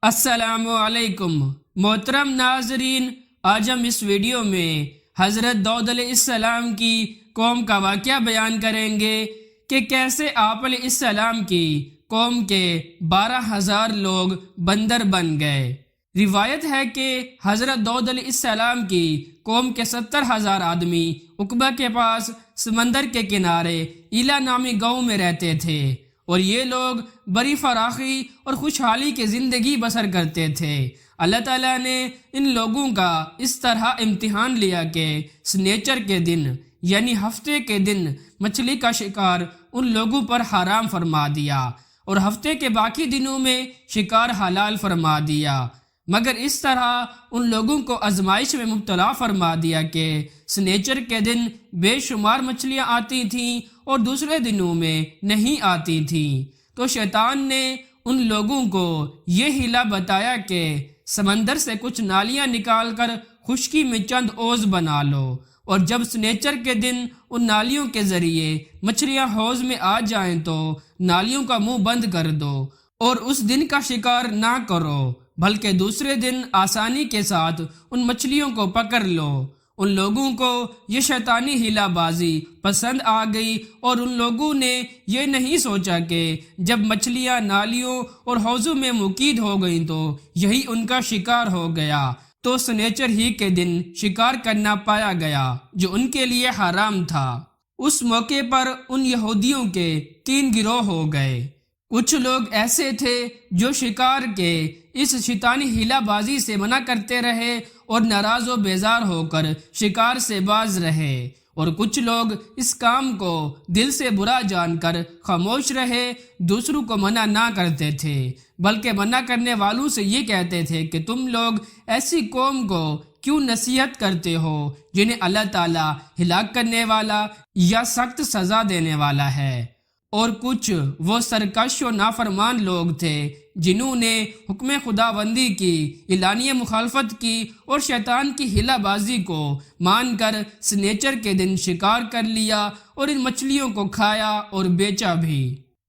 السلام علیکم محترم ناظرین، آج ہم اس ویڈیو میں حضرت داؤد علیہ السلام کی قوم کا واقعہ بیان کریں گے کہ کیسے آپ علیہ السلام کی قوم کے 12,000 لوگ بندر بن گئے۔ روایت ہے کہ حضرت داؤد علیہ السلام کی قوم کے 70,000 آدمی عقبہ کے پاس سمندر کے کنارے ایلا نامی گاؤں میں رہتے تھے، اور یہ لوگ بڑی فراخی اور خوشحالی کی زندگی بسر کرتے تھے۔ اللہ تعالیٰ نے ان لوگوں کا اس طرح امتحان لیا کہ سنیچر کے دن یعنی ہفتے کے دن مچھلی کا شکار ان لوگوں پر حرام فرما دیا، اور ہفتے کے باقی دنوں میں شکار حلال فرما دیا، مگر اس طرح ان لوگوں کو آزمائش میں مبتلا فرما دیا کہ سنیچر کے دن بے شمار مچھلیاں آتی تھیں اور دوسرے دنوں میں نہیں آتی تھیں۔ تو شیطان نے ان لوگوں کو یہ ہیلا بتایا کہ سمندر سے کچھ نالیاں نکال کر خشکی میں چند اوز بنا لو، اور جب سنیچر کے دن ان نالیوں کے ذریعے مچھلیاں حوض میں آ جائیں تو نالیوں کا منہ بند کر دو، اور اس دن کا شکار نہ کرو، بلکہ دوسرے دن آسانی کے ساتھ ان مچھلیوں کو پکڑ لو۔ ان لوگوں کو یہ شیطانی ہیلا بازی پسند آ گئی، اور ان لوگوں نے یہ نہیں سوچا کہ جب مچھلیاں نالیوں اور حوضوں میں مقید ہو گئیں تو یہی ان کا شکار ہو گیا، تو سنیچر ہی کے دن شکار کرنا پایا گیا جو ان کے لیے حرام تھا۔ اس موقع پر ان یہودیوں کے 3 گروہ ہو گئے۔ کچھ لوگ ایسے تھے جو شکار کے اس شیطانی ہیلا بازی سے منع کرتے رہے اور ناراض و بیزار ہو کر شکار سے باز رہے، اور کچھ لوگ اس کام کو دل سے برا جان کر خاموش رہے، دوسروں کو منع نہ کرتے تھے، بلکہ منع کرنے والوں سے یہ کہتے تھے کہ تم لوگ ایسی قوم کو کیوں نصیحت کرتے ہو جنہیں اللہ تعالیٰ ہلاک کرنے والا یا سخت سزا دینے والا ہے۔ اور کچھ وہ سرکش و نافرمان لوگ تھے جنہوں نے حکم خداوندی کی اعلانیہ مخالفت کی اور شیطان کی ہیلا بازی کو مان کر سنیچر کے دن شکار کر لیا اور ان مچھلیوں کو کھایا اور بیچا بھی۔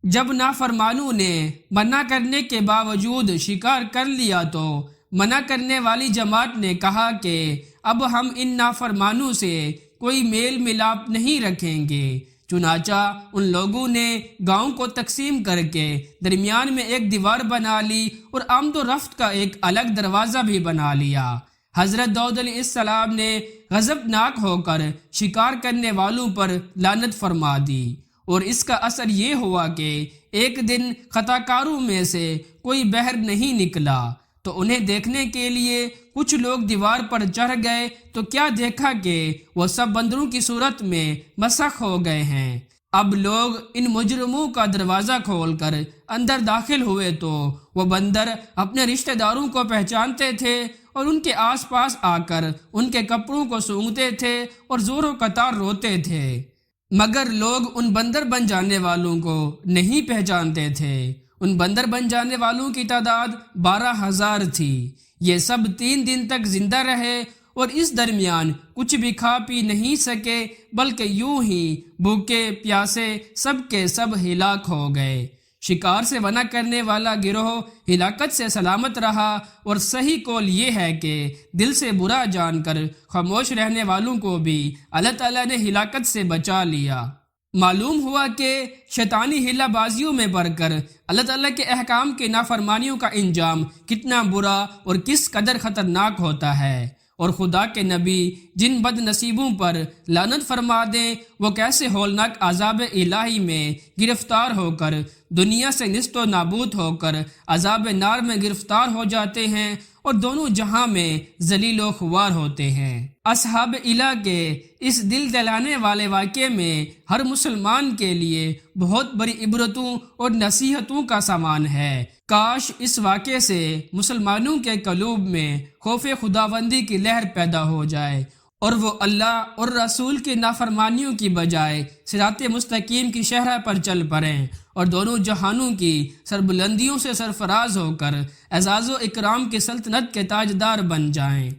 جب نافرمانوں نے منع کرنے کے باوجود شکار کر لیا تو منع کرنے والی جماعت نے کہا کہ اب ہم ان نافرمانوں سے کوئی میل ملاپ نہیں رکھیں گے۔ چنانچہ ان لوگوں نے گاؤں کو تقسیم کر کے درمیان میں ایک دیوار بنا لی اور آمد و رفت کا ایک الگ دروازہ بھی بنا لیا۔ حضرت داؤد علیہ السلام نے غضبناک ہو کر شکار کرنے والوں پر لعنت فرما دی، اور اس کا اثر یہ ہوا کہ ایک دن خطا کاروں میں سے کوئی باہر نہیں نکلا، تو انہیں دیکھنے کے لیے کچھ لوگ دیوار پر چڑھ گئے تو کیا دیکھا کہ وہ سب بندروں کی صورت میں مسخ ہو گئے ہیں۔ اب لوگ ان مجرموں کا دروازہ کھول کر اندر داخل ہوئے تو وہ بندر اپنے رشتہ داروں کو پہچانتے تھے اور ان کے آس پاس آ کر ان کے کپڑوں کو سونگھتے تھے اور زور و قطار روتے تھے، مگر لوگ ان بندر بن جانے والوں کو نہیں پہچانتے تھے۔ ان بندر بن جانے والوں کی تعداد 12,000 تھی۔ یہ سب 3 دن تک زندہ رہے اور اس درمیان کچھ بھی کھا پی نہیں سکے، بلکہ یوں ہی بھوکے پیاسے سب کے سب ہلاک ہو گئے۔ شکار سے منع کرنے والا گروہ ہلاکت سے سلامت رہا، اور صحیح قول یہ ہے کہ دل سے برا جان کر خاموش رہنے والوں کو بھی اللہ تعالیٰ نے ہلاکت سے بچا لیا۔ معلوم ہوا کہ شیطانی ہیلا بازیوں میں پڑھ کر اللہ تعالیٰ کے احکام کی نافرمانیوں کا انجام کتنا برا اور کس قدر خطرناک ہوتا ہے، اور خدا کے نبی جن بد نصیبوں پر لعنت فرما دیں وہ کیسے ہولناک عذاب الہی میں گرفتار ہو کر دنیا سے نیست و نابود ہو کر عذاب نار میں گرفتار ہو جاتے ہیں اور دونوں جہاں میں ذلیل و خوار ہوتے ہیں۔ اصحاب ایلا کے اس دل دلانے والے واقعے میں ہر مسلمان کے لیے بہت بڑی عبرتوں اور نصیحتوں کا سامان ہے۔ کاش اس واقعے سے مسلمانوں کے قلوب میں خوف خداوندی کی لہر پیدا ہو جائے، اور وہ اللہ اور رسول کی نافرمانیوں کی بجائے صراط مستقیم کی شہرہ پر چل پڑیں، اور دونوں جہانوں کی سربلندیوں سے سرفراز ہو کر اعزاز و اکرام کی سلطنت کے تاجدار بن جائیں۔